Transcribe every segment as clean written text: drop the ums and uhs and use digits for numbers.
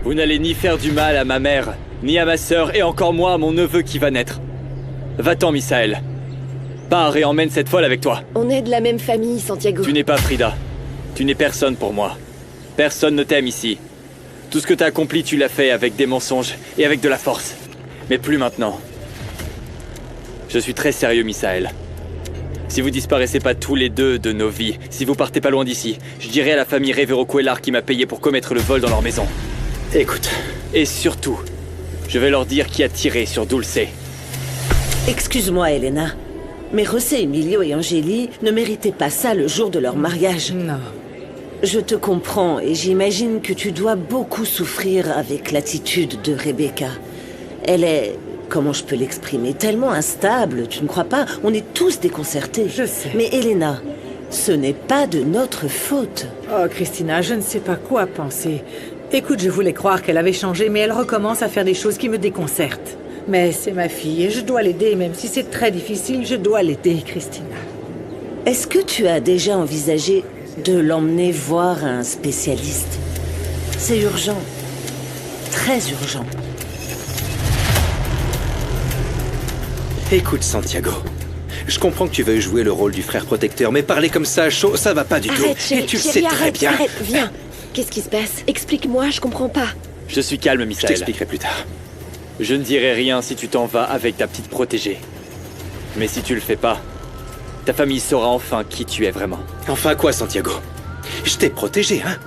Vous n'allez ni faire du mal à ma mère, ni à ma sœur, et encore moins à mon neveu qui va naître. Va-t'en, Misaël. Pars et emmène cette folle avec toi. On est de la même famille, Santiago. Tu n'es pas Frida. Tu n'es personne pour moi. Personne ne t'aime ici. Tout ce que t'as accompli, tu l'as fait avec des mensonges et avec de la force. Mais plus maintenant. Je suis très sérieux, Misaël. Si vous disparaissez pas tous les deux de nos vies, si vous partez pas loin d'ici, je dirai à la famille Rivero Cuellar qui m'a payé pour commettre le vol dans leur maison. Écoute. Et surtout, je vais leur dire qui a tiré sur Dulce. Excuse-moi, Elena, mais José Emilio et Angélie ne méritaient pas ça le jour de leur mariage. Non. Je te comprends et j'imagine que tu dois beaucoup souffrir avec l'attitude de Rebecca. Elle est, comment je peux l'exprimer, tellement instable, tu ne crois pas? On est tous déconcertés. Je sais. Mais Elena, ce n'est pas de notre faute. Oh, Christina, je ne sais pas quoi penser. Écoute, je voulais croire qu'elle avait changé, mais elle recommence à faire des choses qui me déconcertent. Mais c'est ma fille et je dois l'aider, même si c'est très difficile, je dois l'aider, Christina. Est-ce que tu as déjà envisagé de l'emmener voir un spécialiste? C'est urgent. Très urgent. Écoute, Santiago. Je comprends que tu veuilles jouer le rôle du frère protecteur, mais parler comme ça à chaud, ça va pas du tout. Arrête, chérie, Et tu le chérie, sais très arrête, bien. arrête, viens. Qu'est-ce qui se passe? Explique-moi, je comprends pas. Je suis calme, Je Misaël. t'expliquerai plus tard. Je ne dirai rien si tu t'en vas avec ta petite protégée. Mais si tu le fais pas, ta famille saura enfin qui tu es vraiment. Enfin quoi, Santiago? Je t'ai protégé, hein?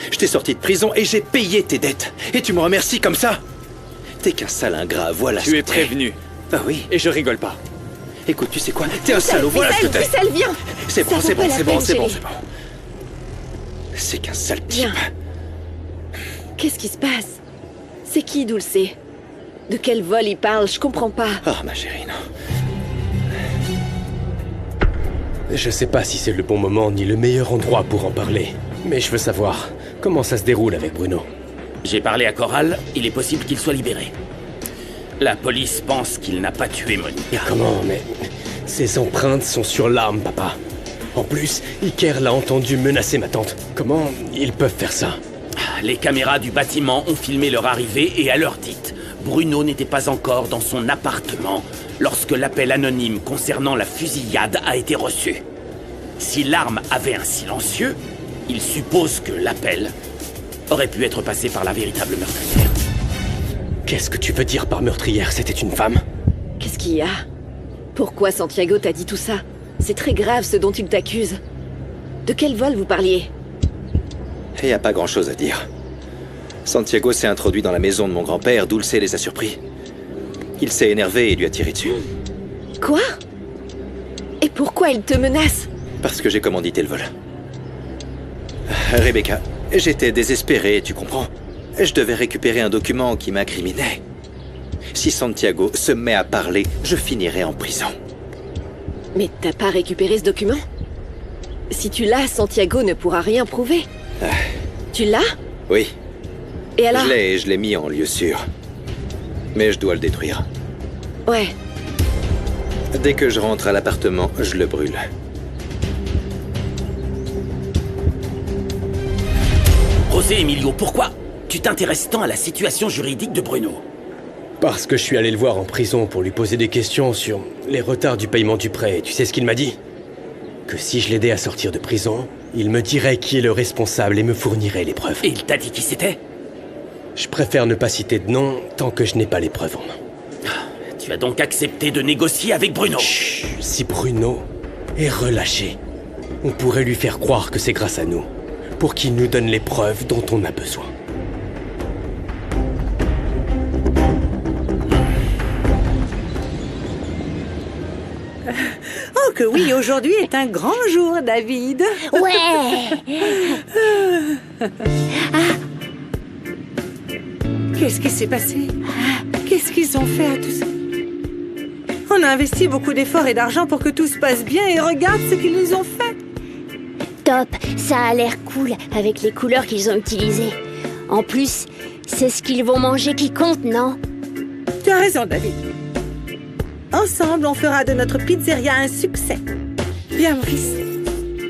Je t'ai sorti de prison et j'ai payé tes dettes. Et tu me remercies comme ça? T'es qu'un sale ingrat, voilà ce Tu que es t'es. prévenu. Bah oui. Et je rigole pas. Écoute, tu sais quoi? T'es un salaud, voilà ce que t'es. Vissel, viens. C'est bon, Ça c'est vaut bon, pas c'est la bon, peine, c'est bon, chérie. c'est bon. C'est qu'un sale type. Viens. Qu'est-ce qui se passe? C'est qui, Dulce? De quel vol il parle? Je comprends pas. Oh, ma chérie, non. Je sais pas si c'est le bon moment ni le meilleur endroit pour en parler, mais je veux savoir comment ça se déroule avec Bruno. J'ai parlé à Corral, il est possible qu'il soit libéré. La police pense qu'il n'a pas tué Monica. Comment? Mais ces empreintes sont sur l'arme, papa. En plus, Iker l'a entendu menacer ma tante. Comment ils peuvent faire ça? Les caméras du bâtiment ont filmé leur arrivée et à l'heure dite, Bruno n'était pas encore dans son appartement lorsque l'appel anonyme concernant la fusillade a été reçu. Si l'arme avait un silencieux, il suppose que l'appel aurait pu être passé par la véritable meurtrière. Qu'est-ce que tu veux dire par meurtrière? C'était une femme? Qu'est-ce qu'il y a? Pourquoi Santiago t'a dit tout ça? C'est très grave ce dont il t'accuse. De quel vol vous parliez? Il n'y a pas grand-chose à dire. Santiago s'est introduit dans la maison de mon grand-père, Dulce les a surpris. Il s'est énervé et lui a tiré dessus. Quoi? Et pourquoi il te menace? Parce que j'ai commandité le vol. Rebecca, j'étais désespéré, tu comprends? Je devais récupérer un document qui m'incriminait. Si Santiago se met à parler, je finirai en prison. Mais t'as pas récupéré ce document? Si tu l'as, Santiago ne pourra rien prouver. Tu l'as? Oui, Et alors? je l'ai mis en lieu sûr. Mais je dois le détruire. Ouais. Dès que je rentre à l'appartement, je le brûle. José Emilio, pourquoi tu t'intéresses tant à la situation juridique de Bruno? Parce que je suis allé le voir en prison pour lui poser des questions sur les retards du paiement du prêt. Tu sais ce qu'il m'a dit? Que si je l'aidais à sortir de prison, il me dirait qui est le responsable et me fournirait les preuves. Et il t'a dit qui c'était? Je préfère ne pas citer de nom tant que je n'ai pas les preuves en main. Tu as donc accepté de négocier avec Bruno? Chut, si Bruno est relâché, on pourrait lui faire croire que c'est grâce à nous, pour qu'il nous donne les preuves dont on a besoin. Oh que oui, aujourd'hui est un grand jour, David. Ouais. Qu'est-ce qui s'est passé? Qu'est-ce qu'ils ont fait à tout ça? On a investi beaucoup d'efforts et d'argent pour que tout se passe bien et regarde ce qu'ils nous ont fait. Top, ça a l'air cool avec les couleurs qu'ils ont utilisées. En plus, c'est ce qu'ils vont manger qui compte, non? Tu as raison, David. Ensemble, on fera de notre pizzeria un succès. Viens, Maurice.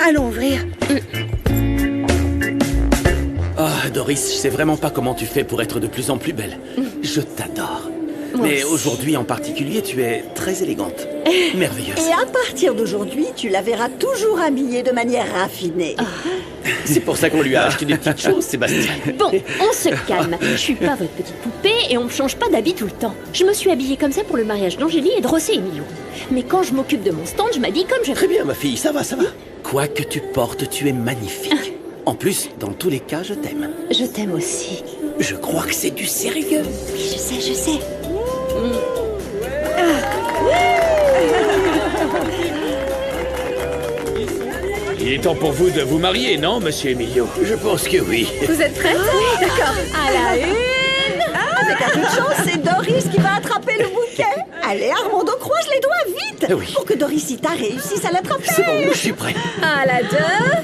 Allons ouvrir. Ah, Doris, je sais vraiment pas comment tu fais pour être de plus en plus belle. Je t'adore. Mais aujourd'hui en particulier, tu es très élégante. Merveilleuse. Et à partir d'aujourd'hui, tu la verras toujours habillée de manière raffinée. C'est pour ça qu'on lui a acheté des petites choses, Sébastien. Bon, on se calme. Je suis pas votre petite poupée et on me change pas d'habit tout le temps. Je me suis habillée comme ça pour le mariage d'Angélie et de Rossé et Milou. Mais quand je m'occupe de mon stand, je m'habille comme je veux. Très bien, ma fille, ça va, ça va. Quoi que tu portes, tu es magnifique. En plus, dans tous les cas, je t'aime. Je t'aime aussi. Je crois que c'est du sérieux. Oui, je sais, je sais. Il est temps pour vous de vous marier, non, monsieur Emilio? Je pense que oui. Vous êtes prête? Oui, d'accord. À la une. Avec un peu de chance, c'est Doris qui va attraper le bouquet. Allez, Armando, croise les doigts vite Oui. pour que Doricita réussisse à l'attraper. C'est bon, je suis prêt. À la deux.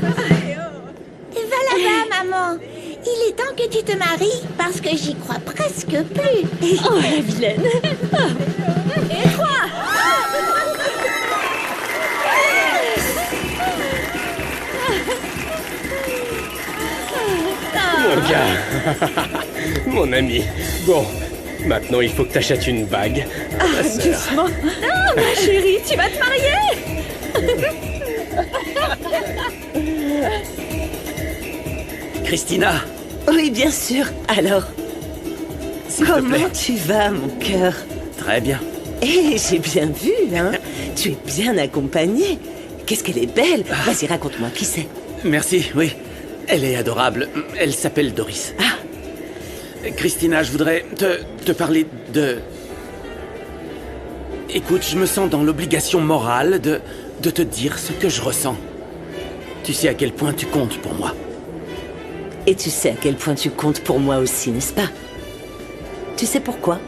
Va là-bas, maman. Il est temps que tu te maries, parce que j'y crois presque plus. Oh, la vilaine. Mon gars. Mon ami. Bon, maintenant il faut que t'achètes une bague. Ma sœur. Doucement. Non, ma chérie, tu vas te marier. Christina, Oui, bien sûr. Alors, s'il te comment plaît. tu vas, mon cœur? Très bien. Eh, j'ai bien vu, hein. Tu es bien accompagnée. Qu'est-ce qu'elle est belle. Vas-y, raconte-moi, qui c'est? Merci, oui. Elle est adorable. Elle s'appelle Doris. Ah. Christina, je voudrais te parler de... Écoute, je me sens dans l'obligation morale de te dire ce que je ressens. Tu sais à quel point tu comptes pour moi. Et tu sais à quel point tu comptes pour moi aussi, n'est-ce pas? Tu sais pourquoi?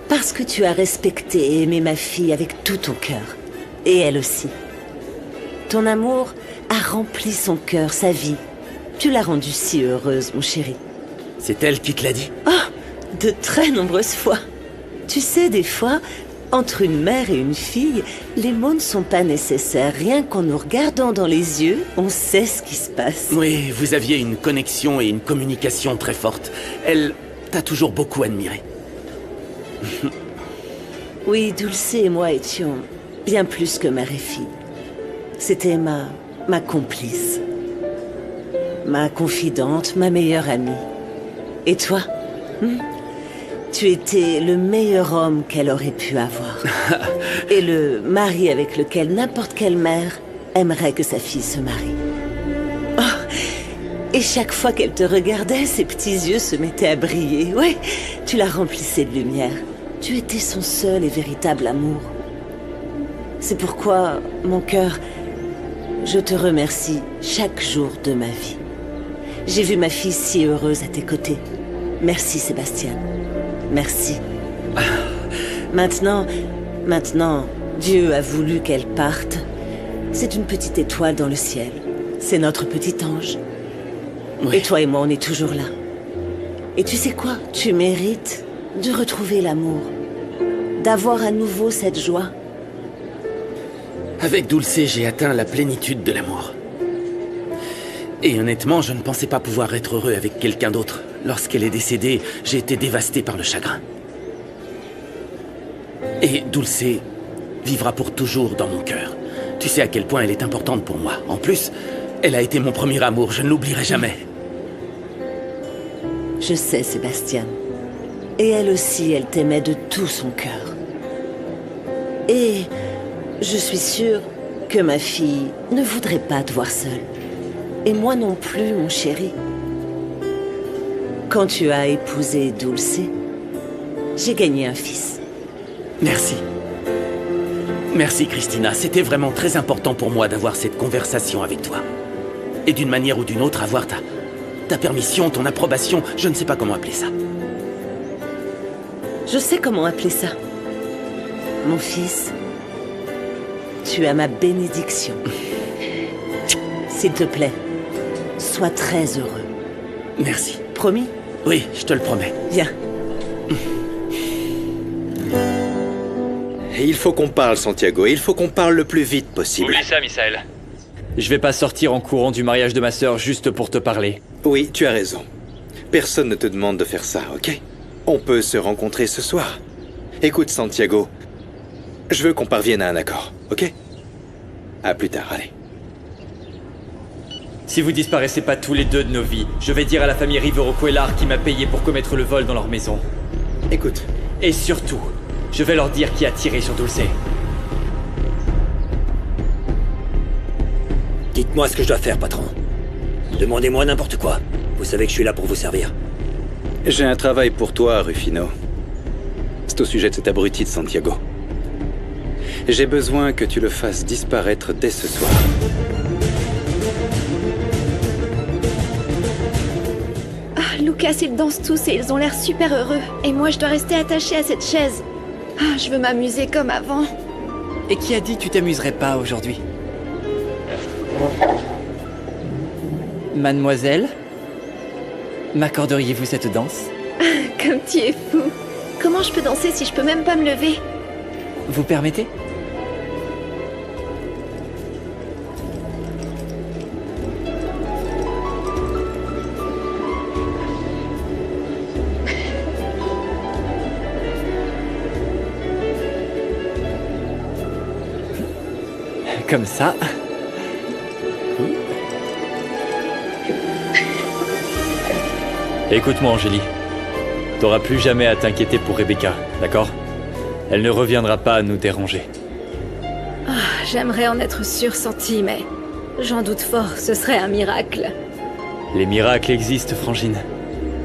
Parce que tu as respecté et aimé ma fille avec tout ton cœur. Et elle aussi. Ton amour a rempli son cœur, sa vie. Tu l'as rendue si heureuse, mon chéri. C'est elle qui te l'a dit? Oh, de très nombreuses fois. Tu sais, des fois, entre une mère et une fille, les mots ne sont pas nécessaires. Rien qu'en nous regardant dans les yeux, on sait ce qui se passe. Oui, vous aviez une connexion et une communication très forte. Elle t'a toujours beaucoup admiré. Oui, Dulce et moi étions bien plus que mère et fille. C'était ma complice. Ma confidente, ma meilleure amie. Et toi? Tu étais le meilleur homme qu'elle aurait pu avoir. Et le mari avec lequel n'importe quelle mère aimerait que sa fille se marie. Oh, et chaque fois qu'elle te regardait, ses petits yeux se mettaient à briller. Ouais, tu la remplissais de lumière. Tu étais son seul et véritable amour. C'est pourquoi, mon cœur, je te remercie chaque jour de ma vie. J'ai vu ma fille si heureuse à tes côtés. Merci, Sébastien. Merci. Maintenant, Dieu a voulu qu'elle parte. C'est une petite étoile dans le ciel. C'est notre petit ange. Oui. Et toi et moi, on est toujours là. Et tu sais quoi? Tu mérites de retrouver l'amour. D'avoir à nouveau cette joie. Avec Dulce, j'ai atteint la plénitude de l'amour. Et honnêtement, je ne pensais pas pouvoir être heureux avec quelqu'un d'autre. Lorsqu'elle est décédée, j'ai été dévasté par le chagrin. Et Dulce vivra pour toujours dans mon cœur. Tu sais à quel point elle est importante pour moi. En plus, elle a été mon premier amour, je ne l'oublierai jamais. Je sais, Sébastien. Et elle aussi, elle t'aimait de tout son cœur. Et je suis sûre que ma fille ne voudrait pas te voir seule. Et moi non plus, mon chéri. Quand tu as épousé Dulce, j'ai gagné un fils. Merci. Merci, Christina. C'était vraiment très important pour moi d'avoir cette conversation avec toi. Et d'une manière ou d'une autre, avoir ta permission, ton approbation, je ne sais pas comment appeler ça. Je sais comment appeler ça. Mon fils, tu as ma bénédiction. S'il te plaît, sois très heureux. Merci. Promis? Oui, je te le promets. Viens. Et il faut qu'on parle, Santiago. Il faut qu'on parle le plus vite possible. Oublie ça, Misaël. Je vais pas sortir en courant du mariage de ma sœur juste pour te parler. Oui, tu as raison. Personne ne te demande de faire ça, ok? On peut se rencontrer ce soir. Écoute, Santiago, je veux qu'on parvienne à un accord, ok? À plus tard, allez. Si vous disparaissez pas tous les deux de nos vies, je vais dire à la famille Rivero Cuellar qui m'a payé pour commettre le vol dans leur maison. Écoute. Et surtout, je vais leur dire qui a tiré sur Dulce. Dites-moi ce que je dois faire, patron. Demandez-moi n'importe quoi. Vous savez que je suis là pour vous servir. J'ai un travail pour toi, Rufino. C'est au sujet de cet abruti de Santiago. J'ai besoin que tu le fasses disparaître dès ce soir. Ah, Lucas, ils dansent tous et ils ont l'air super heureux. Et moi, je dois rester attachée à cette chaise. Ah, je veux m'amuser comme avant. Et qui a dit que tu t'amuserais pas aujourd'hui? Mademoiselle, m'accorderiez-vous cette danse? Comme tu es fou. Comment je peux danser si je peux même pas me lever? Vous permettez? Comme ça. Écoute-moi, Angélie. T'auras plus jamais à t'inquiéter pour Rebecca, d'accord? Elle ne reviendra pas à nous déranger. Ah, j'aimerais en être sûre, Santi, mais j'en doute fort, ce serait un miracle. Les miracles existent, Frangine.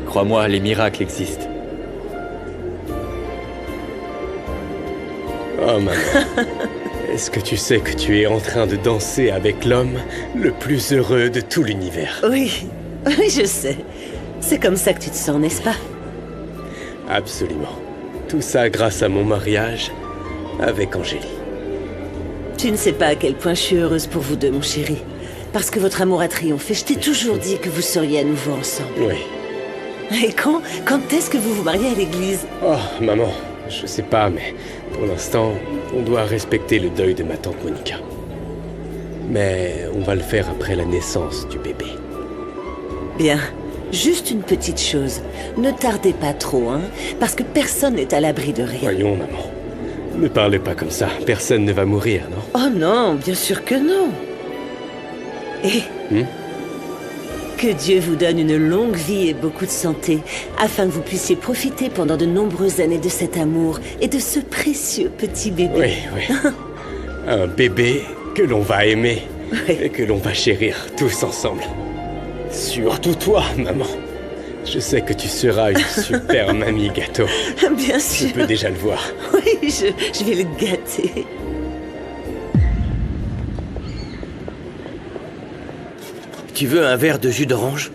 Crois-moi, les miracles existent. Oh, maman. Est-ce que tu sais que tu es en train de danser avec l'homme le plus heureux de tout l'univers? Oui, oui, je sais. C'est comme ça que tu te sens, n'est-ce pas? Absolument. Tout ça grâce à mon mariage avec Angélie. Tu ne sais pas à quel point je suis heureuse pour vous deux, mon chéri. Parce que votre amour a triomphé. Je t'ai toujours dit que vous seriez à nouveau ensemble. Oui. Et quand est-ce que vous vous mariez à l'église? Oh, maman, je sais pas, mais pour l'instant, on doit respecter le deuil de ma tante Monica. Mais on va le faire après la naissance du bébé. Bien. Juste une petite chose. Ne tardez pas trop, hein, parce que personne n'est à l'abri de rien. Voyons, maman. Ne parlez pas comme ça. Personne ne va mourir, non? Oh non, bien sûr que non. Et que Dieu vous donne une longue vie et beaucoup de santé, afin que vous puissiez profiter pendant de nombreuses années de cet amour et de ce précieux petit bébé. Oui, oui. Un bébé que l'on va aimer et que l'on va chérir tous ensemble. Surtout toi, maman. Je sais que tu seras une super mamie gâteau. Bien sûr. Je peux déjà le voir. Oui, je vais le gâter. Tu veux un verre de jus d'orange?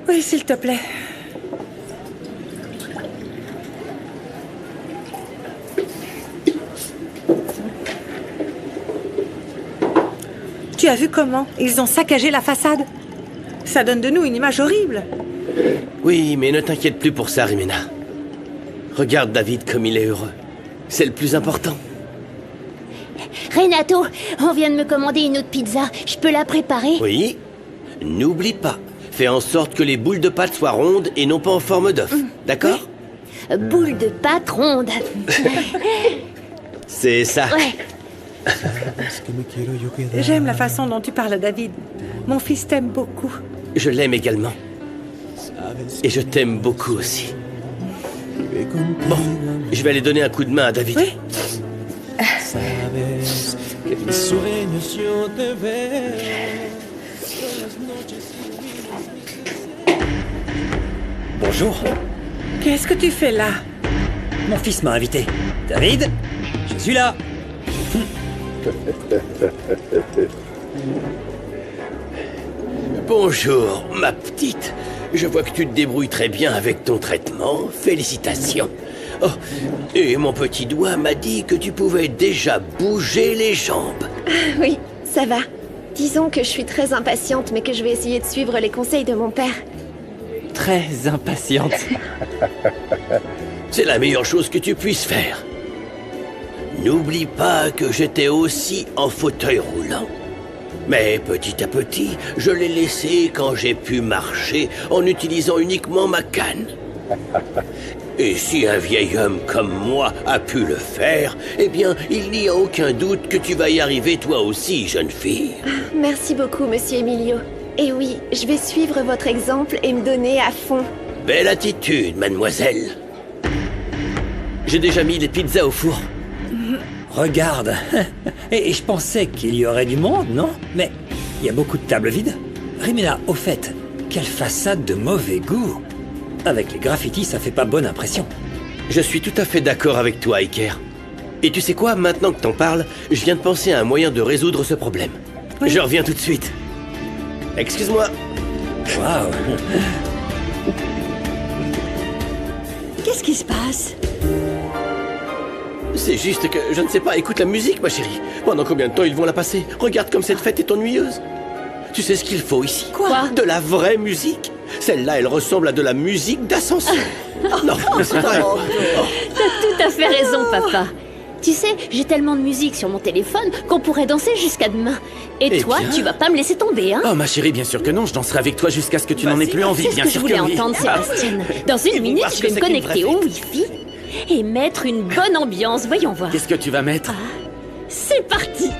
Oui, s'il te plaît. Tu as vu comment ils ont saccagé la façade? Ça donne de nous une image horrible. Oui, mais ne t'inquiète plus pour ça, Rimena. Regarde David comme il est heureux. C'est le plus important. Renato, on vient de me commander une autre pizza. Je peux la préparer? Oui. N'oublie pas, fais en sorte que les boules de pâte soient rondes et non pas en forme d'œuf. D'accord? Oui. Boule de pâte ronde. C'est ça. Ouais. J'aime la façon dont tu parles à David. Mon fils t'aime beaucoup. Je l'aime également. Et je t'aime beaucoup aussi. Bon, je vais aller donner un coup de main à David. Oui. Bonjour. Qu'est-ce que tu fais là? Mon fils m'a invité. David, je suis là. Bonjour, ma petite. Je vois que tu te débrouilles très bien avec ton traitement. Félicitations. Oh, et mon petit doigt m'a dit que tu pouvais déjà bouger les jambes. Ah, oui, ça va. Disons que je suis très impatiente, mais que je vais essayer de suivre les conseils de mon père. Très impatiente. C'est la meilleure chose que tu puisses faire. N'oublie pas que j'étais aussi en fauteuil roulant. Mais petit à petit, je l'ai laissé quand j'ai pu marcher en utilisant uniquement ma canne. Et si un vieil homme comme moi a pu le faire, eh bien, il n'y a aucun doute que tu vas y arriver toi aussi, jeune fille. Merci beaucoup, monsieur Emilio. Et oui, je vais suivre votre exemple et me donner à fond. Belle attitude, mademoiselle. J'ai déjà mis les pizzas au four. Regarde. Et je pensais qu'il y aurait du monde, non? Mais il y a beaucoup de tables vides. Rimina, au fait, quelle façade de mauvais goût. Avec les graffitis, ça fait pas bonne impression. Je suis tout à fait d'accord avec toi, Iker. Et tu sais quoi, maintenant que t'en parles, je viens de penser à un moyen de résoudre ce problème. Oui. Je reviens tout de suite. Excuse-moi. Waouh. Qu'est-ce qui se passe? C'est juste que je ne sais pas. Écoute la musique, ma chérie. Pendant combien de temps ils vont la passer? Regarde comme cette fête est ennuyeuse. Tu sais ce qu'il faut ici? Quoi? De la vraie musique. Celle-là, elle ressemble à de la musique d'ascenseur. Non, c'est vrai. T'as tout à fait raison, papa. Tu sais, j'ai tellement de musique sur mon téléphone qu'on pourrait danser jusqu'à demain. Et toi, tu vas pas me laisser tomber, hein? Oh, ma chérie, bien sûr que non. Je danserai avec toi jusqu'à ce que tu n'en aies plus envie. Bien sûr que oui. C'est ce que je voulais entendre, Sébastien. Dans une minute, je vais me connecter au Wi-Fi et mettre une bonne ambiance. Voyons voir. Qu'est-ce que tu vas mettre? C'est parti.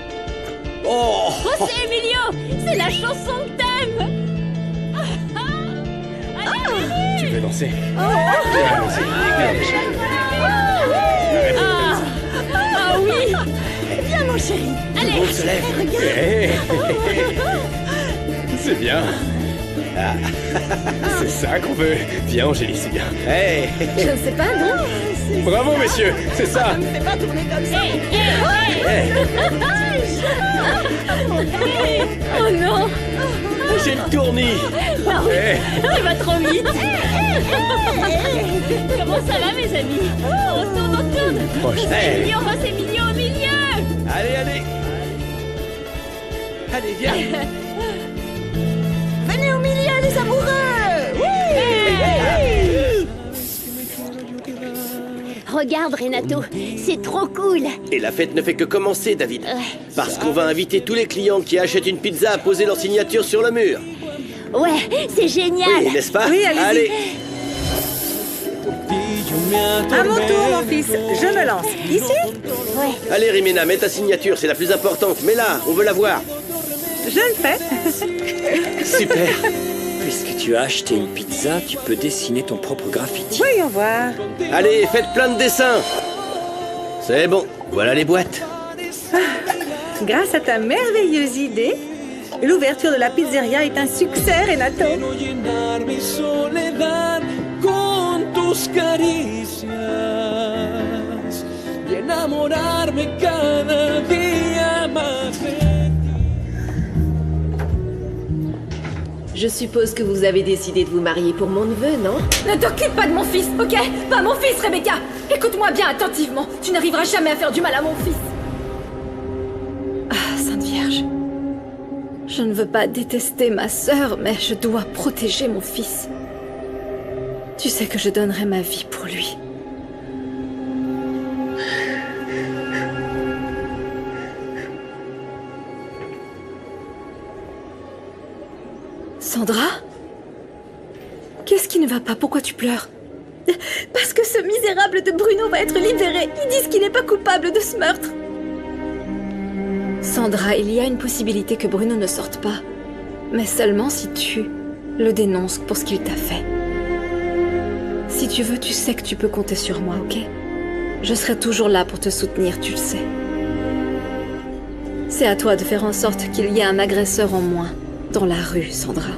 Oh, c'est Emilio. C'est la chanson que t'aimes. Tu veux danser? Ah oui. Viens, mon chéri. Allez. On se lève. C'est bien. Ah. C'est ça qu'on veut. Viens, Angélie, c'est bien. Hey. Je ne sais pas, non? Bravo, messieurs, c'est ça. Ne fais pas tourner comme ça. Oh non. J'ai le tournis. Tu vas trop vite. Comment ça va, mes amis? On tourne. C'est mignon, au milieu. Allez. Allez, viens. Venez au milieu, les amoureux. Regarde, Renato, c'est trop cool. Et la fête ne fait que commencer, David. Parce qu'on va inviter tous les clients qui achètent une pizza à poser leur signature sur le mur. Ouais, c'est génial. Oui, n'est-ce pas? Oui, allez-y. Allez. À mon tour, mon fils. Je me lance. Ici? Ouais. Allez, Rimina, mets ta signature, c'est la plus importante. Mets-la, on veut la voir. Je le fais. Super. Puisque tu as acheté une pizza, tu peux dessiner ton propre graffiti. Voyons voir. Allez, faites plein de dessins. C'est bon, voilà les boîtes. Grâce à ta merveilleuse idée, l'ouverture de la pizzeria est un succès, Renato. Je suppose que vous avez décidé de vous marier pour mon neveu, non? Ne t'occupe pas de mon fils, ok? Pas mon fils, Rebecca! Écoute-moi bien attentivement. Tu n'arriveras jamais à faire du mal à mon fils. Ah, Sainte Vierge. Je ne veux pas détester ma sœur, mais je dois protéger mon fils. Tu sais que je donnerai ma vie pour lui. Sandra? Qu'est-ce qui ne va pas? Pourquoi tu pleures? Parce que ce misérable de Bruno va être libéré. Ils disent qu'il n'est pas coupable de ce meurtre. Sandra, il y a une possibilité que Bruno ne sorte pas. Mais seulement si tu le dénonces pour ce qu'il t'a fait. Si tu veux, tu sais que tu peux compter sur moi, ok? Je serai toujours là pour te soutenir, tu le sais. C'est à toi de faire en sorte qu'il y ait un agresseur en moins dans la rue, Sandra.